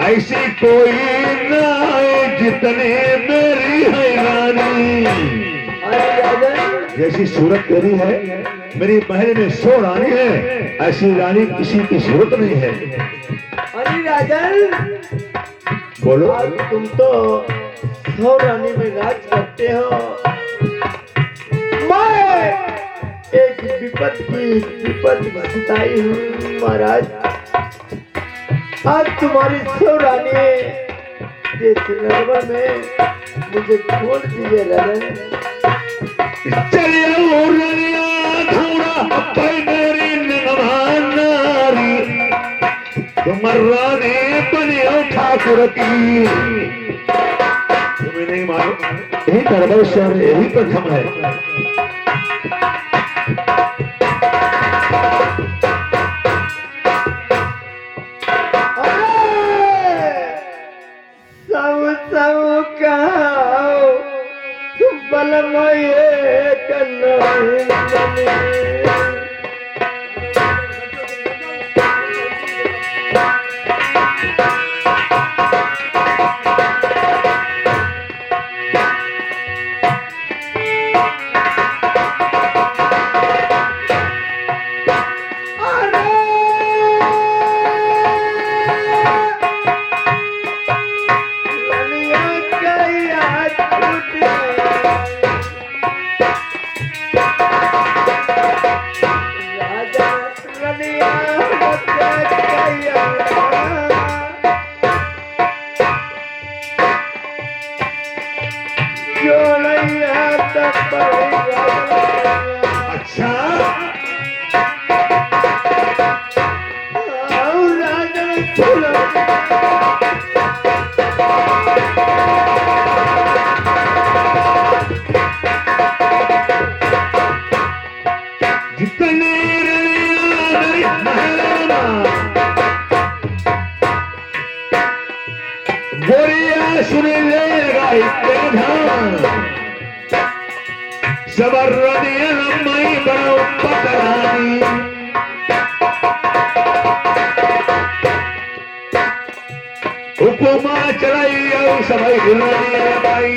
ऐसी कोई ना जितने मेरी है रानी। जैसी सूरत तेरी है, मेरी महल में 100 रानी है, ऐसी रानी किसी की सूरत नहीं है। अरे राजन, बोलो। तुम तो 100 रानी में राज करते हो, मैं एक विपद बताई हूँ महाराज। आज तुम्हारी 100 रानी इस नरवर में मुझे छोड़ दीजिए राजन। चलिए रानी बने ठाकुर की, तुम्हें नहीं मालूम यही दरबार शहर यही प्रथम है। हुकुमा चलाई सबाई भाई,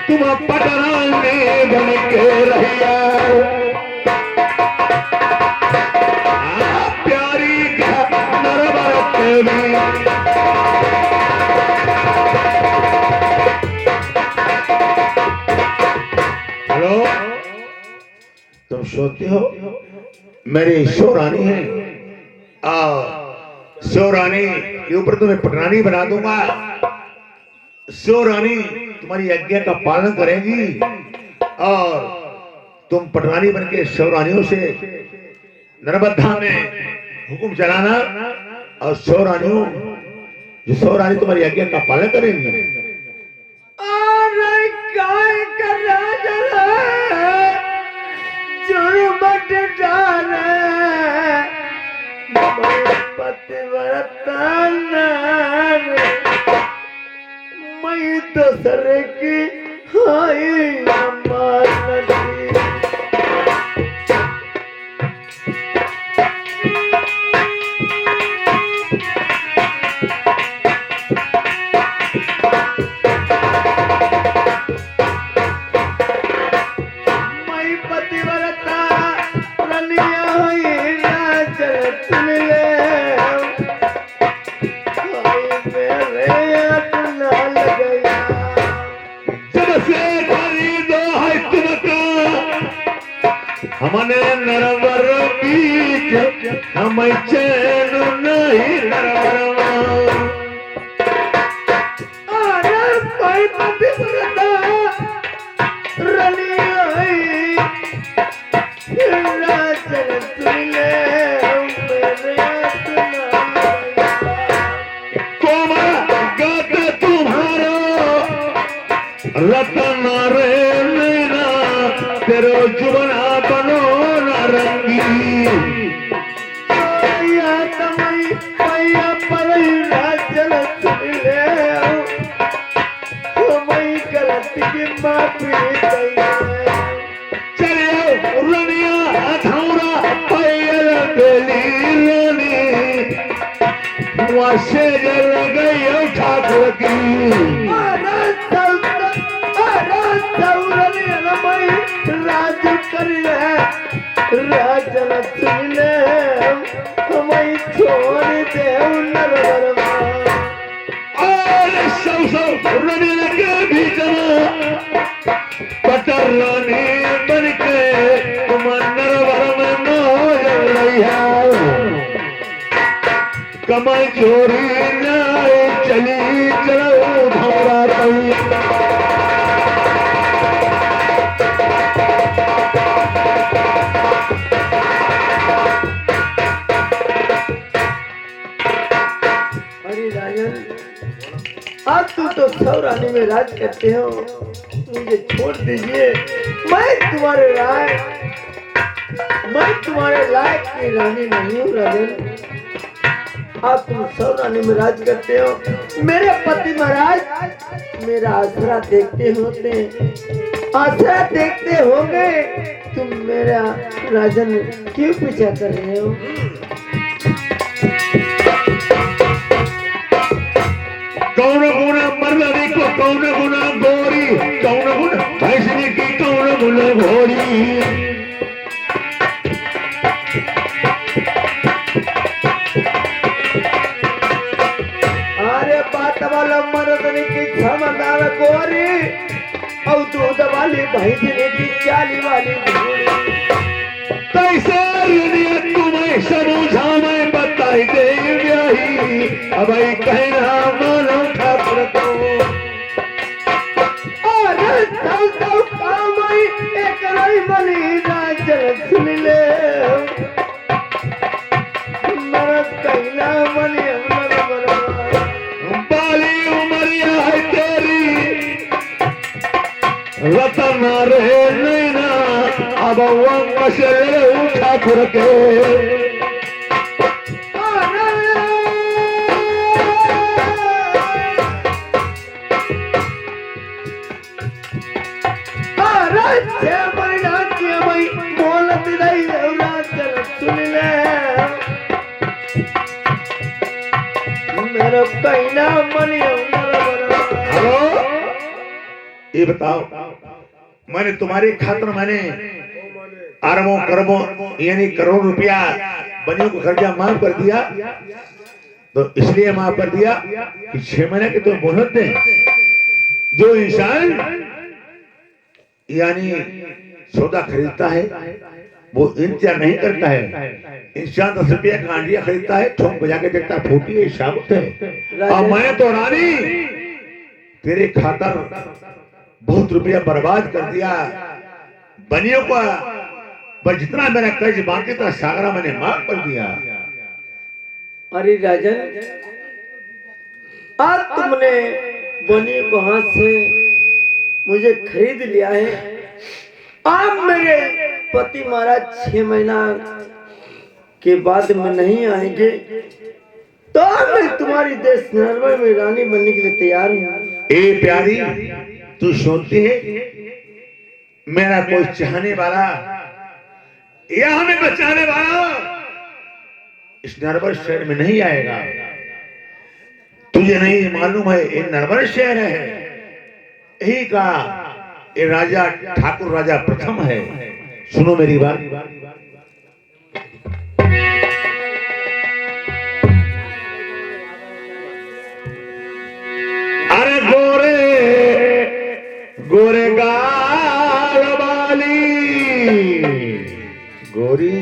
तुम पटना में बन के रहिया, प्यारी नरवर देवी। हेलो, तुम सोते हो मेरी 100 रानी है, 100 रानी के ऊपर तुम्हें पटरानी बना दूंगा। 100 रानी तुम्हारी आज्ञा का पालन करेंगी और तुम पटरानी बन के 100 रानियों से नर्मदा में हुक्म चलाना और 100 रानियों जो 100 रानी तुम्हारी आज्ञा का पालन करेंगी। पतिव्रता दूसरे की हाय अमानती। मैं पतिव्रता रनिया हुई ना चलत ले, जब से खरीदो है तुमको हमने नरवर बीच हमें चैन नहीं नरवर। अरे भाई पतिव्रता रनिया हुई ना चलत ले, रतन रे नैना तेरो जुबना बनो नारंगी। या तमई पैया परई राजल सुले, मई गलती की माफी दई। चलियो रनिया हथौरा पैयल बेली रानी वासे जल गई ठाकुर की। राज करिए राजन सुने हमें छोड़ दे नरवरमा। और सब रनिया के भीतर पटर रानी बन के तुम नरवर में मोल रही है। कमर चोरी नाय चली चलो धौरा पई। आज तू तो सौरानी में राज करते हो, मुझे छोड़ दीजिए। मैं तुम्हारे लायक की रानी नहीं हूँ राजन। आप तुम सौरानी में राज करते हो। मेरे पति महाराज मेरा आसरा देखते होंगे। तुम मेरा राजन क्यों पीछा कर रहे हो? कौन गुना मर्दनी को कौन गुना गोरी, कौन गुना भैंसनी की कौन गुना घोड़ी। अरे बात वाला मर्दनी की क्षमदार गोरी और दूध वाली भैंसनी की चाली वाली घोड़ी। कैसे तुम्हें समझा मैं बताई दे ब्याही अब कहना मानो ठाकुर को। अरे चल कामई एक रही मनी राजन सुन ले, मरद कहना मनी बाली उमरिया है तेरी रतन रे नैना अब वंग से ले ठाकुर के। हेलो, ये बताओ मैंने तुम्हारी खातिर मैंने अरबों करोड़ों यानी करोड़ रुपया बनियों को खर्चा माफ कर दिया। तो इसलिए माफ कर दिया कि 6 महीने की तो मोहलत दें। जो इंसान यानी सौदा खरीदता है वो इंतजार नहीं करता है। इंसान 10 रुपया का आंडिया खरीदता है, ठोक बजा के देखता फूटी है शाबत है। और मैं तो रानी तेरे खातर बहुत रुपया बर्बाद कर दिया बनियों का, पर जितना मेरा कर्ज बाकी था सागरा मैंने माफ कर दिया। अरे राजन, आज तुमने बनियों को हाथ से मुझे खरीद लिया है। आप मेरे पति महाराज 6 महीना के बाद में नहीं आएंगे तो मैं तुम्हारी देश नरवर में रानी बनने के लिए तैयार हूँ। ए प्यारी, तू सोचती है मेरा कोई चाहने वाला या हमें बचाने वाला इस नरवर शहर में नहीं आएगा? तुझे नहीं मालूम है ये नरवर शहर है, यही का ये राजा ठाकुर राजा प्रथम है। सुनो मेरी बात। अरे गोरे गोरे गाल वाली गोरी,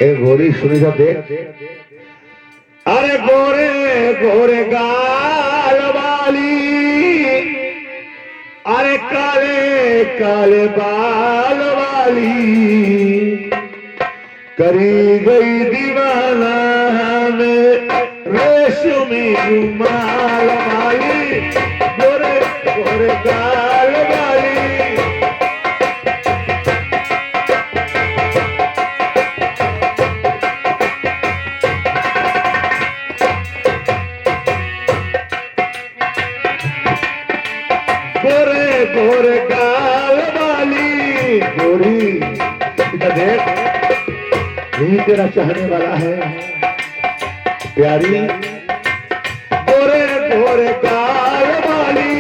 ए गोरी सुनी सब देख। अरे गोरे गोरे गाल वाली, अरे काले काले बाल वाली, करी गई दीवाना हमें रेशमी रुमाल वाली, गोरे गोरे गाल वाली। गोरे गोरे गाल वाली गोरी, इधर देख, यही तेरा चाहने वाला है प्यारी। गोरे गोरे गाल वाली,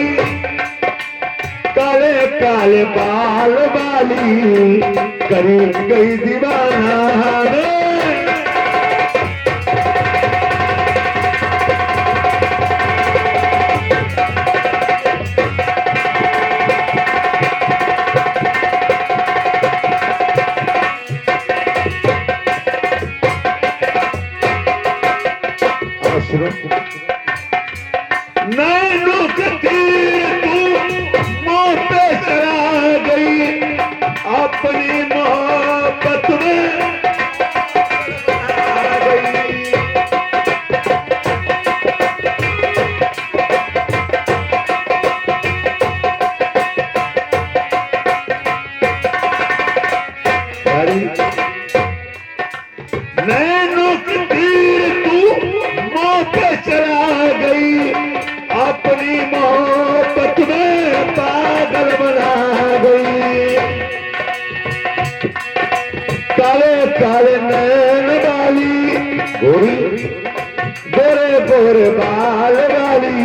काले काले बाल वाली, करी गई दीवाना हमें। नैनों के तीर तू मुंह पे चला गई, अपनी मोहब्बत में आ गई। नैनों के तीर तू मुंह पे चला गई, अपनी मोहब्बत में पागल बना गई। काले काले नैन वाली गोरी, गोरे गोरे बाल वाली,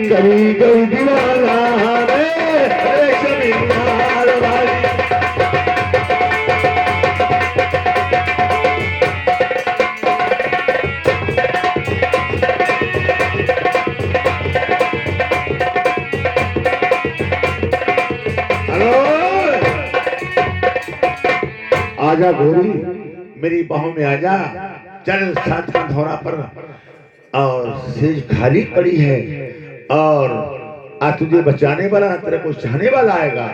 करी गई दीवाना हमें रेशमी बाल वाली। आजा गोरी, मेरी बाहों में आजा, चल साथ का धौरा पर, और सेज खाली पड़ी है और आज तुझे बचाने वाला तेरे को चाहने वाला आएगा।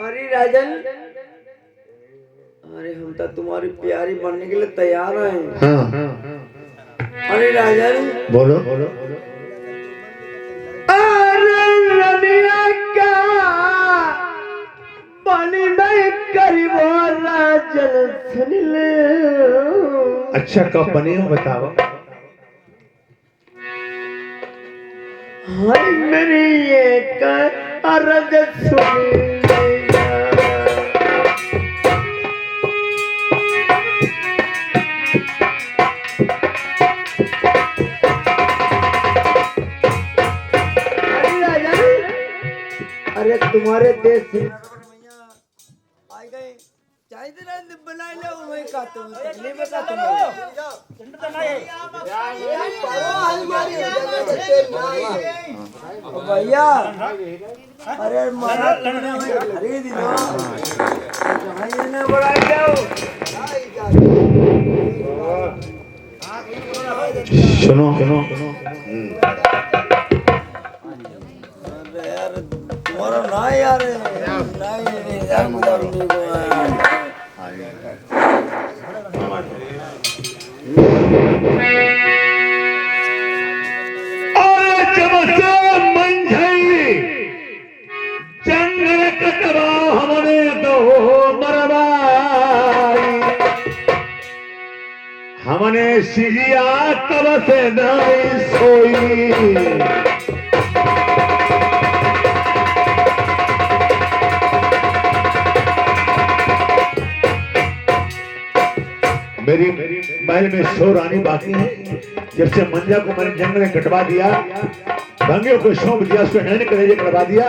अरे राजन, अरे हम तो तुम्हारी प्यारी बनने के लिए तैयार हैं। हाँ अरे राजन बोलो। अरे रनिया का पानी में करीबो राजन सुन ले। अच्छा कब बनी हो बताओ। हाय मेरी एक अर्ज सुन अरे तुम्हारे देश से आई गए चाहिए ना बनाई ले वही का तुम नहीं बता तुम भैया अरे मारा तुमने खरीद लो भाई ने बड़ा जाओ। सुनो यार तुम्हारा ना यार नहीं यार मुझे नहीं को जंगल कटवा हमने दो मरवाई, हमने सिजिया तब से नहीं सोई। मेरी महल में 100 रानी बाकी है। जब से मंजा को मैंने जंगल में कटवा दिया, भंगियों को सौंप दिया, उसको नैन कलेजे कटवा दिया,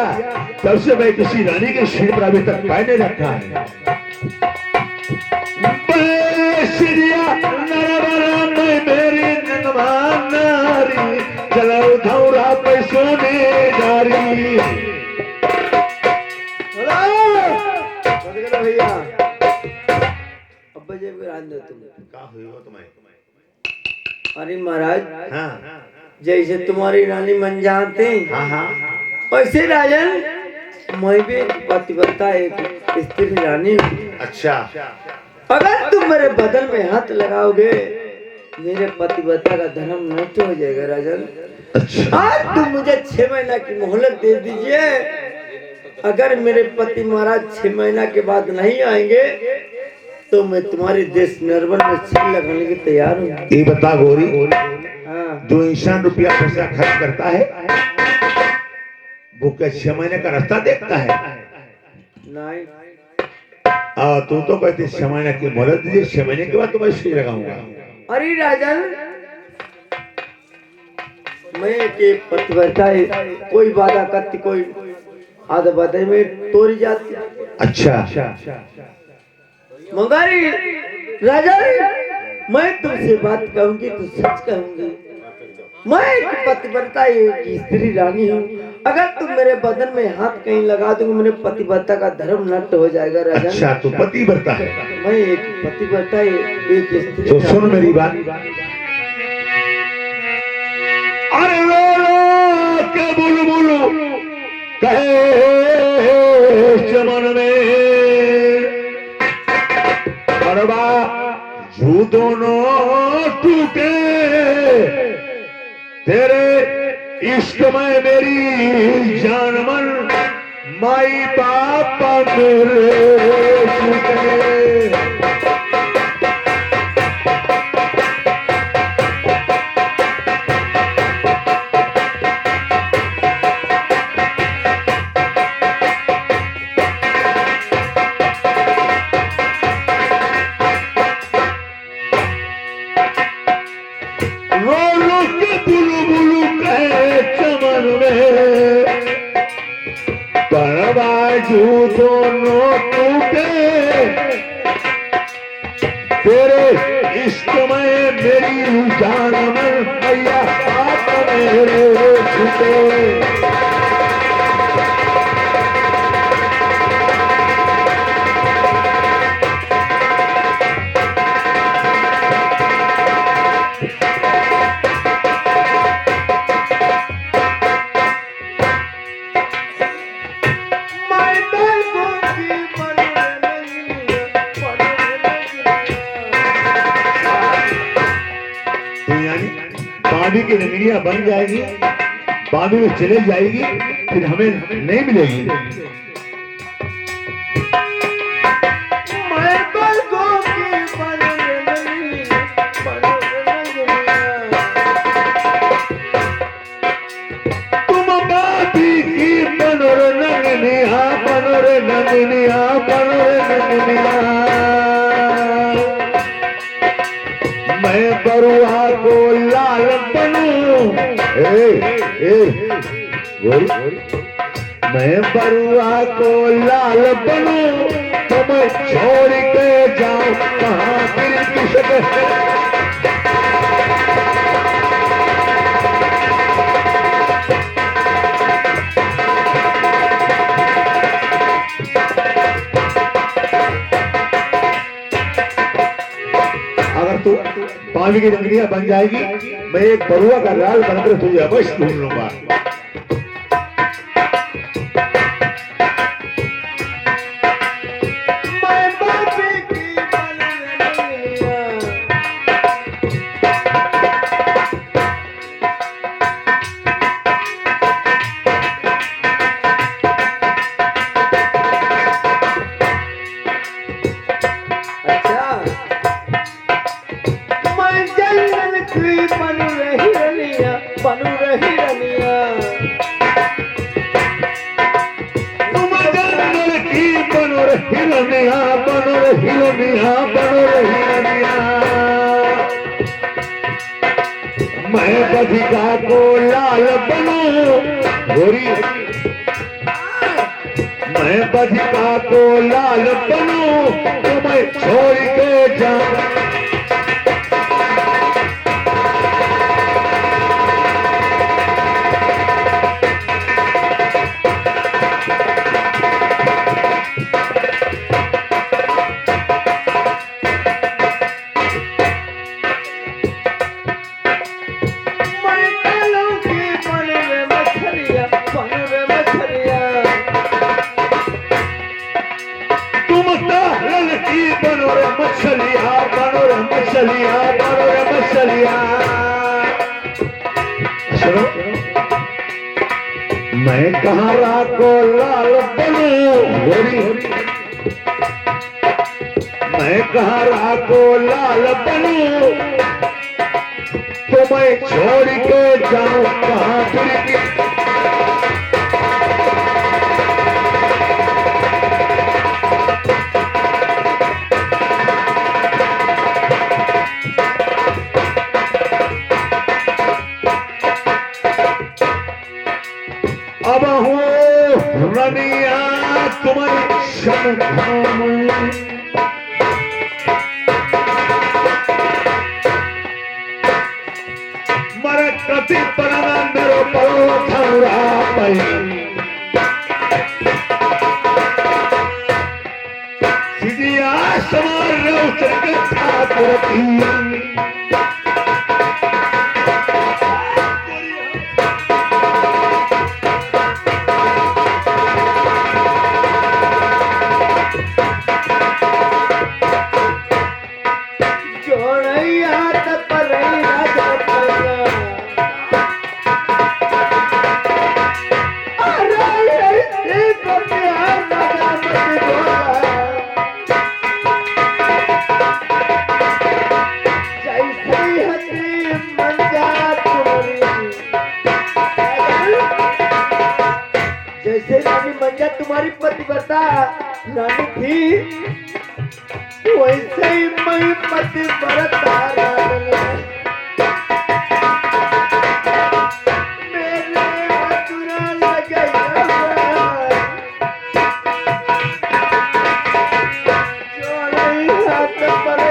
तब से मैं किसी रानी के सिर पर अभी तक पैर नहीं रखा है। मेरी नगवान नारी चलो धौरा पे सोने जारी। भैया अब जब रात दो तुम क्या हुई हो तुम्हें? अरे महाराज, हाँ जैसे तुम्हारी रानी मंजा थी, हाँ हाँ वैसे राजन मैं भी पतिव्रता एक स्त्री रानी हूँ। अच्छा, अगर तुम मेरे बदन में हाथ लगाओगे मेरे पतिव्रता का धर्म नष्ट हो जाएगा राजन। अच्छा आज तुम मुझे 6 महीना की मोहलत दे दीजिए। अगर मेरे पति महाराज 6 महीना के बाद नहीं आएंगे तो मैं तुम्हारे देश नरवन में छीन लगाने के तैयार हूँ। ये बता गौरी, हाँ। जो इंसान रुपया पैसा खर्च करता है वो क्या 6 महीने का रास्ता देखता है? नहीं, तू तो कहते 6 महीने की मोहलत दीजिए, 6 महीने के बाद तो मैं सुई लगाऊंगा। अरे राजन, मैं के पतिव्रता कोई वादा करती कोई आधा वादे में तोड़ी जाती। अच्छा मंगारी राजन, मैं तुमसे बात कहूंगी तो सच कहूंगी। मैं एक पतिव्रता एक स्त्री रानी हूँ। अगर तुम मेरे बदन में हाथ कहीं लगा दोगे मेरे पतिव्रता का धर्म नष्ट हो जाएगा राजन। अच्छा, तू पतिव्रता है? मैं एक पतिव्रता एक स्त्री। तो सुन मेरी बात, अरे लो क्या बोलू बोलू कहे चमन में बड़वा जू दोनों टूटे तेरे इश्क में मेरी जान मन माई पापा मेरे छूटे। बाजू दोनों टूटे तेरे इश्क में मेरी जान में भैया आप मेरे छूटे। बाबी की नगरिया बन जाएगी, बाबी में चले जाएगी, फिर हमें नहीं मिलेगी। तुम बाबी की बनोर नगनिया बनोर नगनिया बनोर नगनिया, मैं बरुआ को लाल बनूं। मैं बरुआ को लाल बनूं तो मैं छोड़ के जाऊं कहाँ फिर किसके। पानी की नगरिया बन जाएगी, मैं एक बरुआ का लाल बनकर तुझे अवश्य ढूंढ लूंगा। हिरनिया बनोर हिरनिया बनोर हिरनिया। मैं बधिका को लाल बनूं गोरी, मैं बधिका को लाल बनूं तुम्हें छोड़ के जाऊं। मैं कहाँ राको लाल बनूं गोरी, मैं कहाँ राको लाल बनूं तुम्हें छोड़ के जाऊं कहाँ फिर। अब हूँ रनिया तुम्हारी शमधाम, मरे कति पड़ना मेरो परो थरा पई, सिजिया समार रो चके था पुरती। जैसे रानी मंजा तुम्हारी पतिव्रता रानी थी, वैसे ही मैं पतिव्रता मेरे अधूरा लगे हाथ पर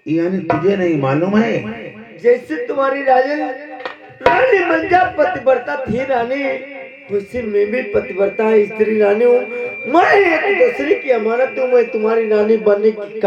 यानी तुझे नहीं मालूम है? जैसे तुम्हारी रानी मंजा पतिव्रता थी रानी, वैसे मैं भी पतिव्रता स्त्री रानी हूँ। मैं एक दूसरे की अमानत हूँ, मैं तुम्हारी रानी बनने की